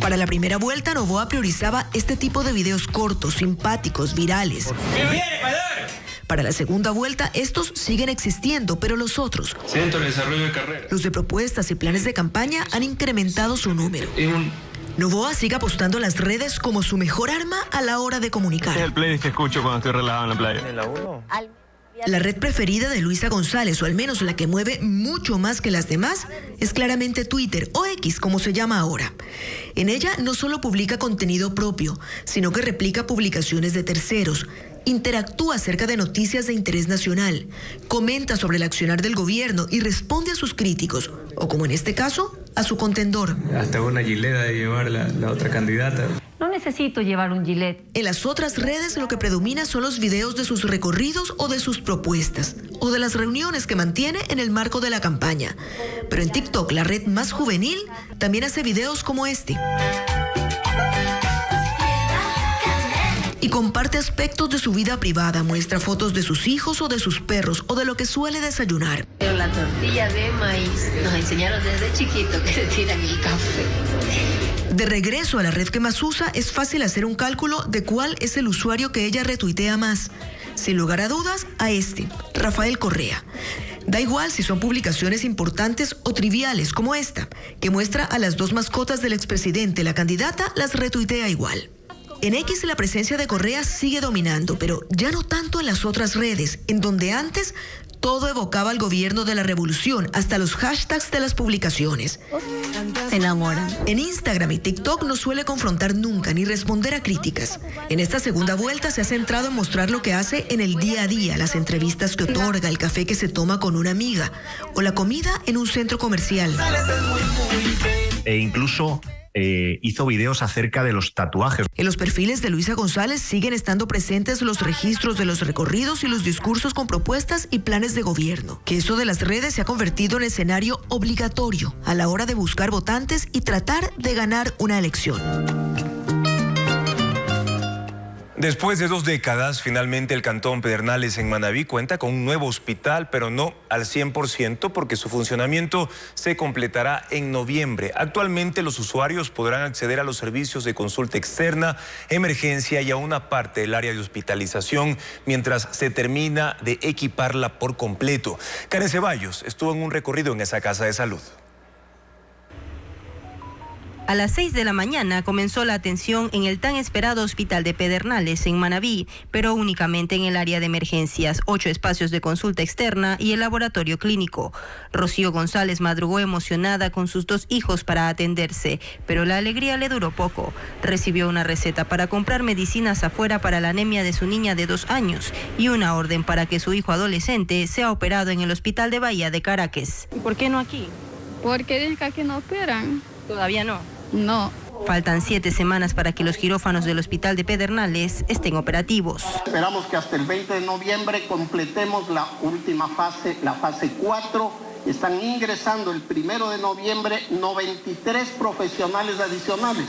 Para la primera vuelta, Noboa priorizaba este tipo de videos cortos, simpáticos, virales. Para la segunda vuelta, estos siguen existiendo, pero los otros, Centro de Desarrollo de Carreras, los de propuestas y planes de campaña, han incrementado su número. Noboa sigue apostando a las redes como su mejor arma a la hora de comunicar. Este es el playlist que escucho cuando estoy relajado en la playa. ¿En la 1? La red preferida de Luisa González, o al menos la que mueve mucho más que las demás, es claramente Twitter, o X como se llama ahora. En ella no solo publica contenido propio, sino que replica publicaciones de terceros, interactúa acerca de noticias de interés nacional, comenta sobre el accionar del gobierno y responde a sus críticos, o como en este caso, a su contendor. Hasta una gileta de llevar la otra candidata. No necesito llevar un gilet. En las otras redes lo que predomina son los videos de sus recorridos o de sus propuestas, o de las reuniones que mantiene en el marco de la campaña. Pero en TikTok, la red más juvenil, también hace videos como este. Y comparte aspectos de su vida privada, muestra fotos de sus hijos o de sus perros o de lo que suele desayunar. La tortilla de maíz nos enseñaron desde chiquito que se tiran el café. De regreso a la red que más usa, es fácil hacer un cálculo de cuál es el usuario que ella retuitea más. Sin lugar a dudas, a este, Rafael Correa. Da igual si son publicaciones importantes o triviales como esta, que muestra a las dos mascotas del expresidente, la candidata las retuitea igual. En X la presencia de Correa sigue dominando, pero ya no tanto en las otras redes, en donde antes todo evocaba al gobierno de la revolución, hasta los hashtags de las publicaciones. Se enamoran. En Instagram y TikTok no suele confrontar nunca ni responder a críticas. En esta segunda vuelta se ha centrado en mostrar lo que hace en el día a día, las entrevistas que otorga, el café que se toma con una amiga o la comida en un centro comercial. E incluso hizo videos acerca de los tatuajes. En los perfiles de Luisa González siguen estando presentes los registros de los recorridos y los discursos con propuestas y planes de gobierno, que eso de las redes se ha convertido en escenario obligatorio a la hora de buscar votantes y tratar de ganar una elección. Después de 2 décadas, finalmente el Cantón Pedernales en Manabí cuenta con un nuevo hospital, pero no al 100% porque su funcionamiento se completará en noviembre. Actualmente los usuarios podrán acceder a los servicios de consulta externa, emergencia y a una parte del área de hospitalización mientras se termina de equiparla por completo. Karen Ceballos estuvo en un recorrido en esa casa de salud. A las 6 de la mañana comenzó la atención en el tan esperado Hospital de Pedernales en Manabí, pero únicamente en el área de emergencias, 8 espacios de consulta externa y el laboratorio clínico. Rocío González madrugó emocionada con sus 2 hijos para atenderse, pero la alegría le duró poco. Recibió una receta para comprar medicinas afuera para la anemia de su niña de 2 años y una orden para que su hijo adolescente sea operado en el Hospital de Bahía de Caracas. ¿Y por qué no aquí? Porque dicen que aquí no operan. ¿Todavía no? No. Faltan 7 semanas para que los quirófanos del Hospital de Pedernales estén operativos. Esperamos que hasta el 20 de noviembre completemos la última fase, la fase 4. Están ingresando el 1 de noviembre 93 profesionales adicionales.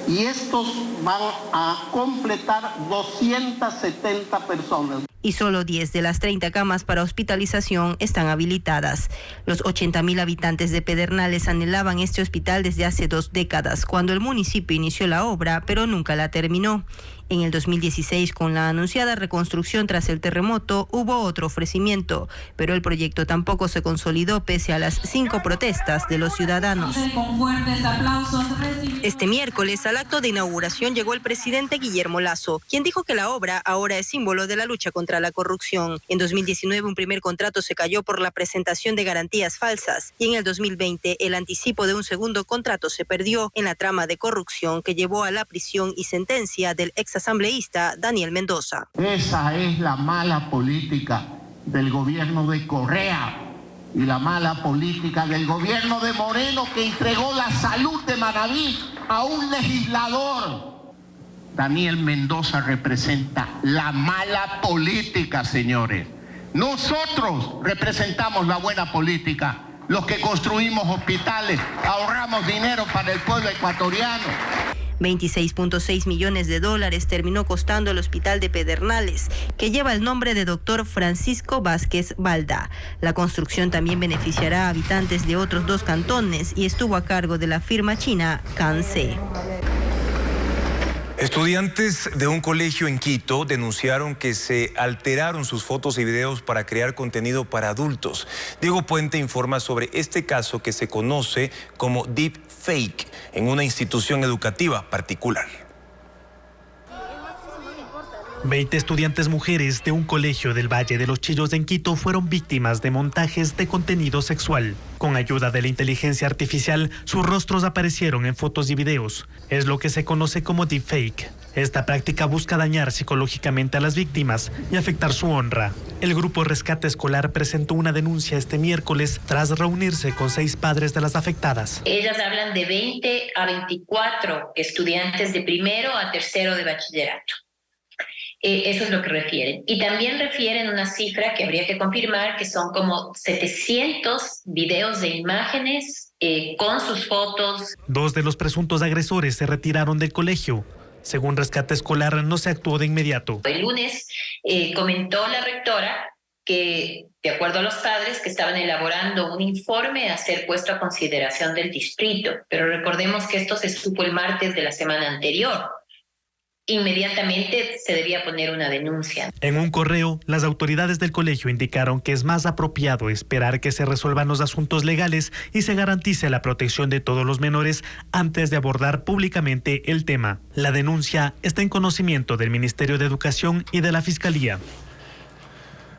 Y estos van a completar 270 personas. Y solo 10 de las 30 camas para hospitalización están habilitadas. Los 80.000 habitantes de Pedernales anhelaban este hospital desde hace 2 décadas, cuando el municipio inició la obra, pero nunca la terminó. En el 2016, con la anunciada reconstrucción tras el terremoto, hubo otro ofrecimiento, pero el proyecto tampoco se consolidó pese a las 5 protestas de los ciudadanos. Este miércoles, al acto de inauguración llegó el presidente Guillermo Lasso, quien dijo que la obra ahora es símbolo de la lucha contra la corrupción. En 2019, un primer contrato se cayó por la presentación de garantías falsas y en el 2020, el anticipo de un segundo contrato se perdió en la trama de corrupción que llevó a la prisión y sentencia del exasambleísta Daniel Mendoza. Esa es la mala política del gobierno de Correa y la mala política del gobierno de Moreno, que entregó la salud de Manabí a un legislador. Daniel Mendoza representa la mala política, señores. Nosotros representamos la buena política, los que construimos hospitales, ahorramos dinero para el pueblo ecuatoriano. 26.6 millones de dólares terminó costando el Hospital de Pedernales, que lleva el nombre de Dr. Francisco Vázquez Balda. La construcción también beneficiará a habitantes de otros 2 cantones y estuvo a cargo de la firma china CanC. Estudiantes de un colegio en Quito denunciaron que se alteraron sus fotos y videos para crear contenido para adultos. Diego Puente informa sobre este caso que se conoce como deepfake en una institución educativa particular. 20 estudiantes mujeres de un colegio del Valle de los Chillos en Quito fueron víctimas de montajes de contenido sexual. Con ayuda de la inteligencia artificial, sus rostros aparecieron en fotos y videos. Es lo que se conoce como deepfake. Esta práctica busca dañar psicológicamente a las víctimas y afectar su honra. El grupo Rescate Escolar presentó una denuncia este miércoles tras reunirse con 6 padres de las afectadas. Ellas hablan de 20 a 24 estudiantes de primero a tercero de bachillerato. Eso es lo que refieren. Y también refieren una cifra que habría que confirmar, que son como 700 videos de imágenes con sus fotos. 2 de los presuntos agresores se retiraron del colegio. Según Rescate Escolar, no se actuó de inmediato. El lunes comentó la rectora que, de acuerdo a los padres, que estaban elaborando un informe a ser puesto a consideración del distrito. Pero recordemos que esto se supo el martes de la semana anterior. Inmediatamente se debía poner una denuncia. En un correo, las autoridades del colegio indicaron que es más apropiado esperar que se resuelvan los asuntos legales y se garantice la protección de todos los menores antes de abordar públicamente el tema. La denuncia está en conocimiento del Ministerio de Educación y de la Fiscalía.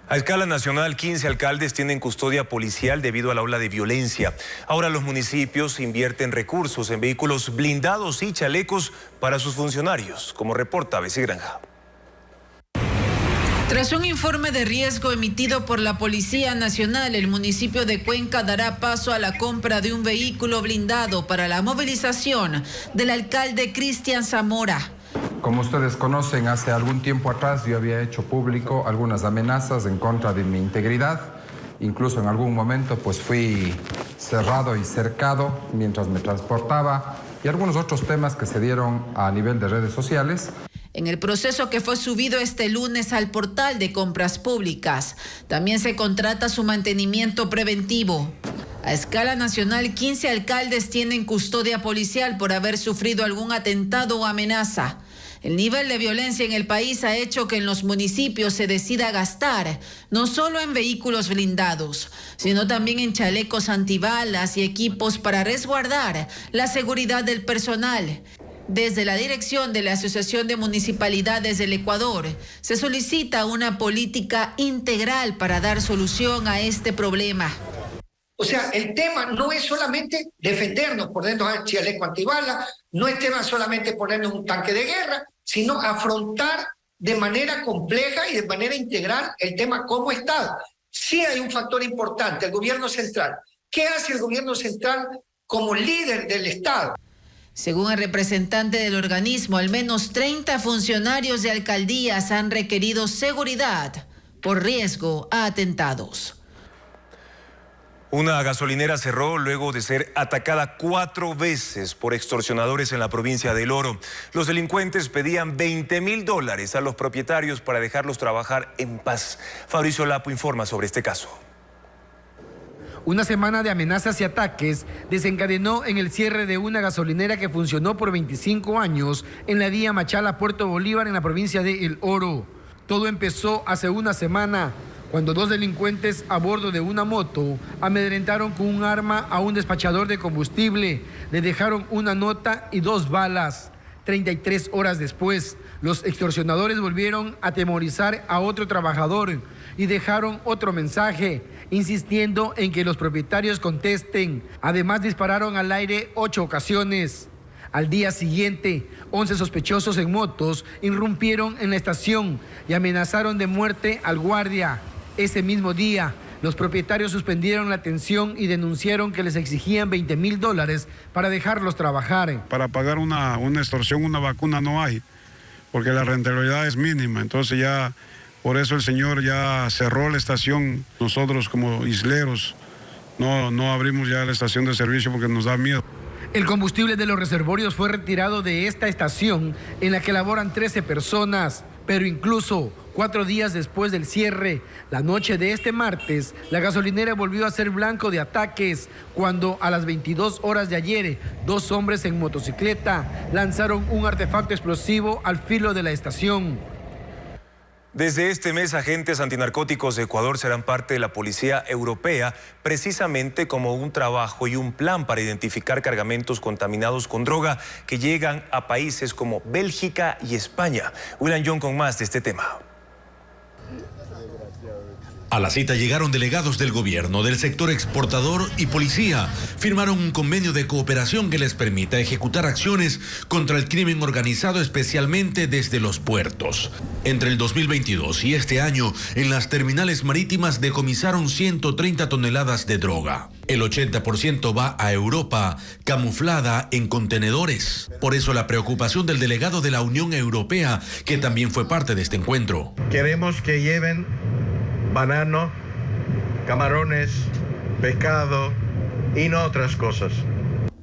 A escala nacional, 15 alcaldes tienen custodia policial debido a la ola de violencia. Ahora los municipios invierten recursos en vehículos blindados y chalecos para sus funcionarios, como reporta Bessie Granja. Tras un informe de riesgo emitido por la Policía Nacional, el municipio de Cuenca dará paso a la compra de un vehículo blindado para la movilización del alcalde Cristian Zamora. Como ustedes conocen, hace algún tiempo atrás yo había hecho público algunas amenazas en contra de mi integridad. Incluso en algún momento pues fui cerrado y cercado mientras me transportaba y algunos otros temas que se dieron a nivel de redes sociales. En el proceso que fue subido este lunes al portal de compras públicas, también se contrata su mantenimiento preventivo. A escala nacional, 15 alcaldes tienen custodia policial por haber sufrido algún atentado o amenaza. El nivel de violencia en el país ha hecho que en los municipios se decida gastar no solo en vehículos blindados, sino también en chalecos antibalas y equipos para resguardar la seguridad del personal. Desde la dirección de la Asociación de Municipalidades del Ecuador, se solicita una política integral para dar solución a este problema. O sea, el tema no es solamente defendernos, ponernos al chaleco antibala, no es tema solamente ponernos un tanque de guerra, sino afrontar de manera compleja y de manera integral el tema como Estado. Sí hay un factor importante, el gobierno central. ¿Qué hace el gobierno central como líder del Estado? Según el representante del organismo, al menos 30 funcionarios de alcaldías han requerido seguridad por riesgo a atentados. Una gasolinera cerró luego de ser atacada 4 veces por extorsionadores en la provincia del Oro. Los delincuentes pedían $20.000 a los propietarios para dejarlos trabajar en paz. Fabricio Lapo informa sobre este caso. Una semana de amenazas y ataques desencadenó en el cierre de una gasolinera que funcionó por 25 años en la vía Machala, Puerto Bolívar, en la provincia de El Oro. Todo empezó hace una semana, cuando 2 delincuentes a bordo de una moto amedrentaron con un arma a un despachador de combustible. Le dejaron una nota y 2 balas. 33 horas después, los extorsionadores volvieron a atemorizar a otro trabajador y dejaron otro mensaje, insistiendo en que los propietarios contesten. Además, dispararon al aire 8 ocasiones. Al día siguiente, 11 sospechosos en motos irrumpieron en la estación y amenazaron de muerte al guardia. Ese mismo día, los propietarios suspendieron la atención y denunciaron que les exigían $20.000 para dejarlos trabajar. Para pagar una extorsión, una vacuna no hay, porque la rentabilidad es mínima. Entonces ya, por eso el señor ya cerró la estación. Nosotros como isleros no abrimos ya la estación de servicio porque nos da miedo. El combustible de los reservorios fue retirado de esta estación en la que laboran 13 personas, pero incluso 4 días después del cierre, la noche de este martes, la gasolinera volvió a ser blanco de ataques cuando a las 22 horas de ayer, 2 hombres en motocicleta lanzaron un artefacto explosivo al filo de la estación. Desde este mes, agentes antinarcóticos de Ecuador serán parte de la Policía Europea, precisamente como un trabajo y un plan para identificar cargamentos contaminados con droga que llegan a países como Bélgica y España. William John con más de este tema. A la cita llegaron delegados del gobierno, del sector exportador y policía. Firmaron un convenio de cooperación que les permita ejecutar acciones contra el crimen organizado, especialmente desde los puertos. Entre el 2022 y este año, en las terminales marítimas decomisaron 130 toneladas de droga. El 80% va a Europa, camuflada en contenedores. Por eso la preocupación del delegado de la Unión Europea, que también fue parte de este encuentro. Queremos que lleven banano, camarones, pescado y no otras cosas.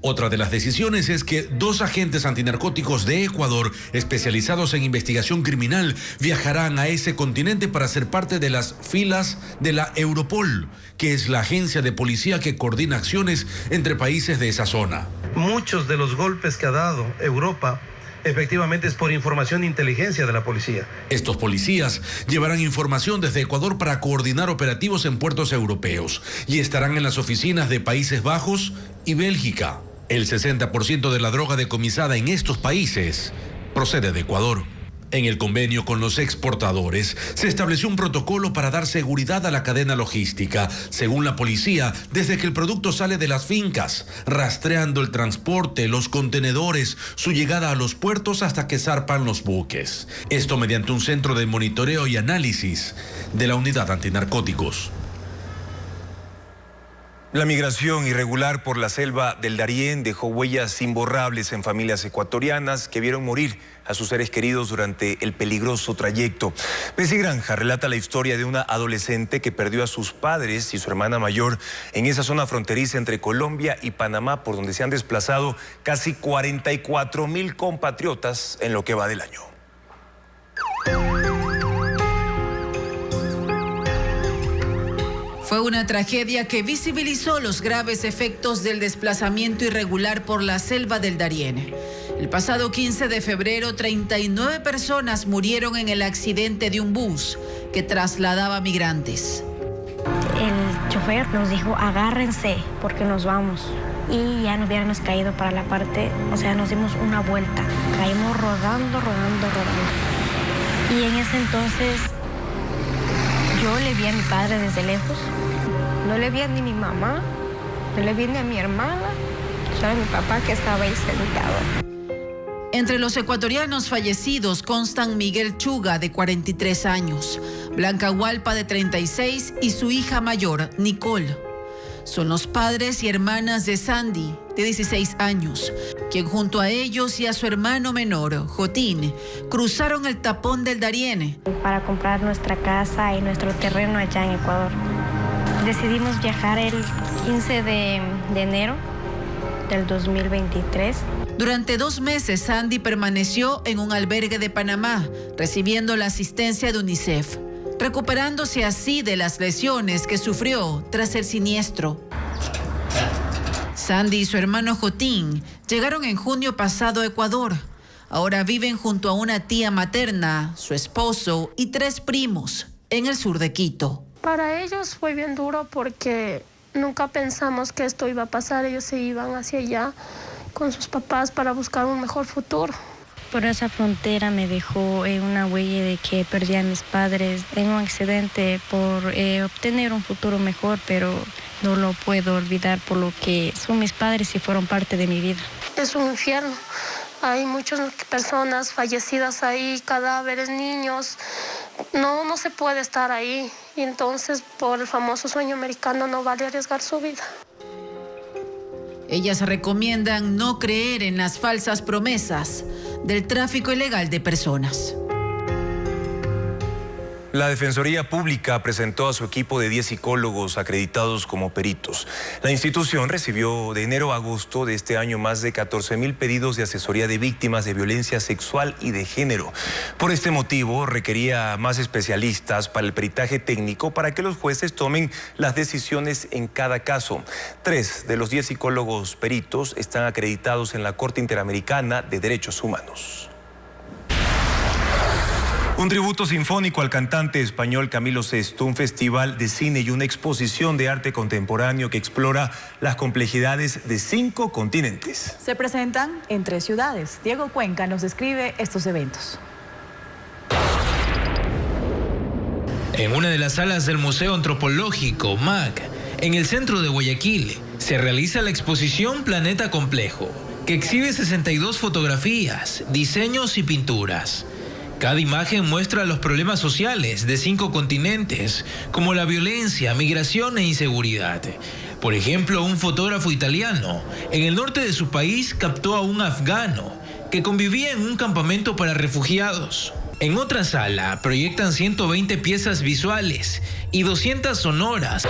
Otra de las decisiones es que 2 agentes antinarcóticos de Ecuador, especializados en investigación criminal, viajarán a ese continente para ser parte de las filas de la Europol, que es la agencia de policía que coordina acciones entre países de esa zona. Muchos de los golpes que ha dado Europa efectivamente es por información de inteligencia de la policía. Estos policías llevarán información desde Ecuador para coordinar operativos en puertos europeos y estarán en las oficinas de Países Bajos y Bélgica. El 60% de la droga decomisada en estos países procede de Ecuador. En el convenio con los exportadores se estableció un protocolo para dar seguridad a la cadena logística, según la policía, desde que el producto sale de las fincas, rastreando el transporte, los contenedores, su llegada a los puertos hasta que zarpan los buques. Esto mediante un centro de monitoreo y análisis de la unidad antinarcóticos. La migración irregular por la selva del Darién dejó huellas imborrables en familias ecuatorianas que vieron morir a sus seres queridos durante el peligroso trayecto. Bessie Granja relata la historia de una adolescente que perdió a sus padres y su hermana mayor en esa zona fronteriza entre Colombia y Panamá, por donde se han desplazado casi 44.000 compatriotas en lo que va del año. Fue una tragedia que visibilizó los graves efectos del desplazamiento irregular por la selva del Darién. El pasado 15 de febrero, 39 personas murieron en el accidente de un bus que trasladaba migrantes. El chofer nos dijo, agárrense porque nos vamos. Y ya nos hubiéramos caído para la parte, o sea, nos dimos una vuelta. Caímos rodando. Y en ese entonces yo le vi a mi padre desde lejos. No le vi a ni mi mamá, no le vi ni a mi hermana, solo a mi papá que estaba ahí sentado. Entre los ecuatorianos fallecidos constan Miguel Chuga, de 43 años, Blanca Hualpa, de 36, y su hija mayor, Nicole. Son los padres y hermanas de Sandy, de 16 años, quien junto a ellos y a su hermano menor, Jotín, cruzaron el tapón del Darién para comprar nuestra casa y nuestro terreno allá en Ecuador. Decidimos viajar el 15 de enero del 2023. Durante 2 meses, Sandy permaneció en un albergue de Panamá, recibiendo la asistencia de UNICEF, recuperándose así de las lesiones que sufrió tras el siniestro. Sandy y su hermano Jotín llegaron en junio pasado a Ecuador. Ahora viven junto a una tía materna, su esposo y 3 primos en el sur de Quito. Para ellos fue bien duro porque nunca pensamos que esto iba a pasar. Ellos se iban hacia allá con sus papás para buscar un mejor futuro. Por esa frontera me dejó una huella de que perdí a mis padres en un accidente por obtener un futuro mejor, pero no lo puedo olvidar por lo que son mis padres y fueron parte de mi vida. Es un infierno. Hay muchas personas fallecidas ahí, cadáveres, niños. No se puede estar ahí. Y entonces, por el famoso sueño americano, no vale arriesgar su vida. Ellas recomiendan no creer en las falsas promesas del tráfico ilegal de personas. La Defensoría Pública presentó a su equipo de 10 psicólogos acreditados como peritos. La institución recibió de enero a agosto de este año más de 14.000 pedidos de asesoría de víctimas de violencia sexual y de género. Por este motivo, requería más especialistas para el peritaje técnico para que los jueces tomen las decisiones en cada caso. 3 de los 10 psicólogos peritos están acreditados en la Corte Interamericana de Derechos Humanos. Un tributo sinfónico al cantante español Camilo Sesto, un festival de cine y una exposición de arte contemporáneo que explora las complejidades de 5 continentes. Se presentan en 3 ciudades. Diego Cuenca nos describe estos eventos. En una de las salas del Museo Antropológico MAC, en el centro de Guayaquil, se realiza la exposición Planeta Complejo, que exhibe 62 fotografías, diseños y pinturas. Cada imagen muestra los problemas sociales de 5 continentes, como la violencia, migración e inseguridad. Por ejemplo, un fotógrafo italiano en el norte de su país captó a un afgano que convivía en un campamento para refugiados. En otra sala proyectan 120 piezas visuales y 200 sonoras.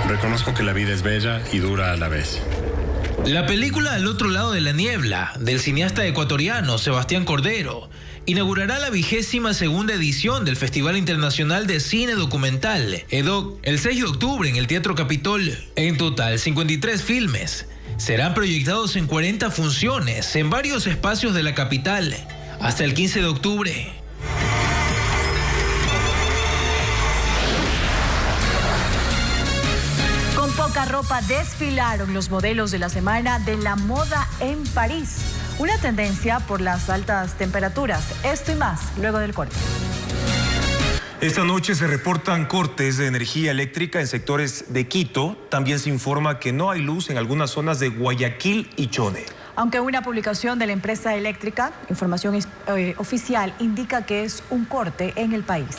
Reconozco que la vida es bella y dura a la vez. La película Al otro lado de la niebla, del cineasta ecuatoriano Sebastián Cordero, inaugurará la 22ª edición del Festival Internacional de Cine Documental, EDOC, el 6 de octubre en el Teatro Capitol. En total, 53 filmes serán proyectados en 40 funciones en varios espacios de la capital, hasta el 15 de octubre. Poca ropa desfilaron los modelos de la Semana de la Moda en París. Una tendencia por las altas temperaturas. Esto y más, luego del corte. Esta noche se reportan cortes de energía eléctrica en sectores de Quito. También se informa que no hay luz en algunas zonas de Guayaquil y Chone. Aunque una publicación de la empresa eléctrica, información oficial, indica que es un corte en el país.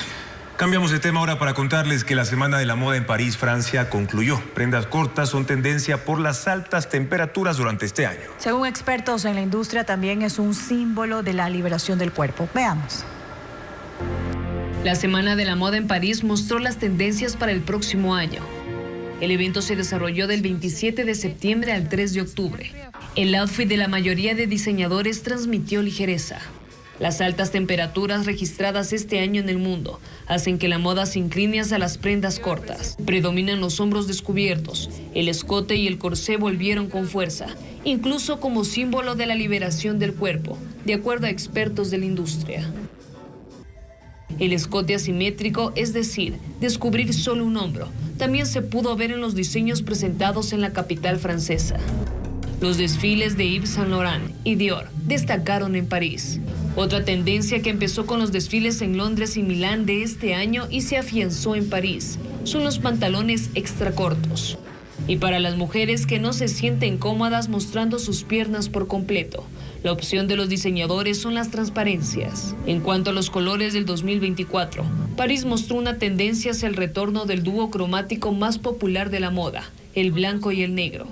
Cambiamos de tema ahora para contarles que la Semana de la Moda en París, Francia, concluyó. Prendas cortas son tendencia por las altas temperaturas durante este año. Según expertos en la industria, también es un símbolo de la liberación del cuerpo. Veamos. La Semana de la Moda en París mostró las tendencias para el próximo año. El evento se desarrolló del 27 de septiembre al 3 de octubre. El outfit de la mayoría de diseñadores transmitió ligereza. Las altas temperaturas registradas este año en el mundo hacen que la moda se incline hacia las prendas cortas. Predominan los hombros descubiertos, el escote y el corsé volvieron con fuerza, incluso como símbolo de la liberación del cuerpo, de acuerdo a expertos de la industria. El escote asimétrico, es decir, descubrir solo un hombro, también se pudo ver en los diseños presentados en la capital francesa. Los desfiles de Yves Saint Laurent y Dior destacaron en París. Otra tendencia que empezó con los desfiles en Londres y Milán de este año y se afianzó en París son los pantalones extra cortos. Y para las mujeres que no se sienten cómodas mostrando sus piernas por completo, la opción de los diseñadores son las transparencias. En cuanto a los colores del 2024, París mostró una tendencia hacia el retorno del dúo cromático más popular de la moda, el blanco y el negro.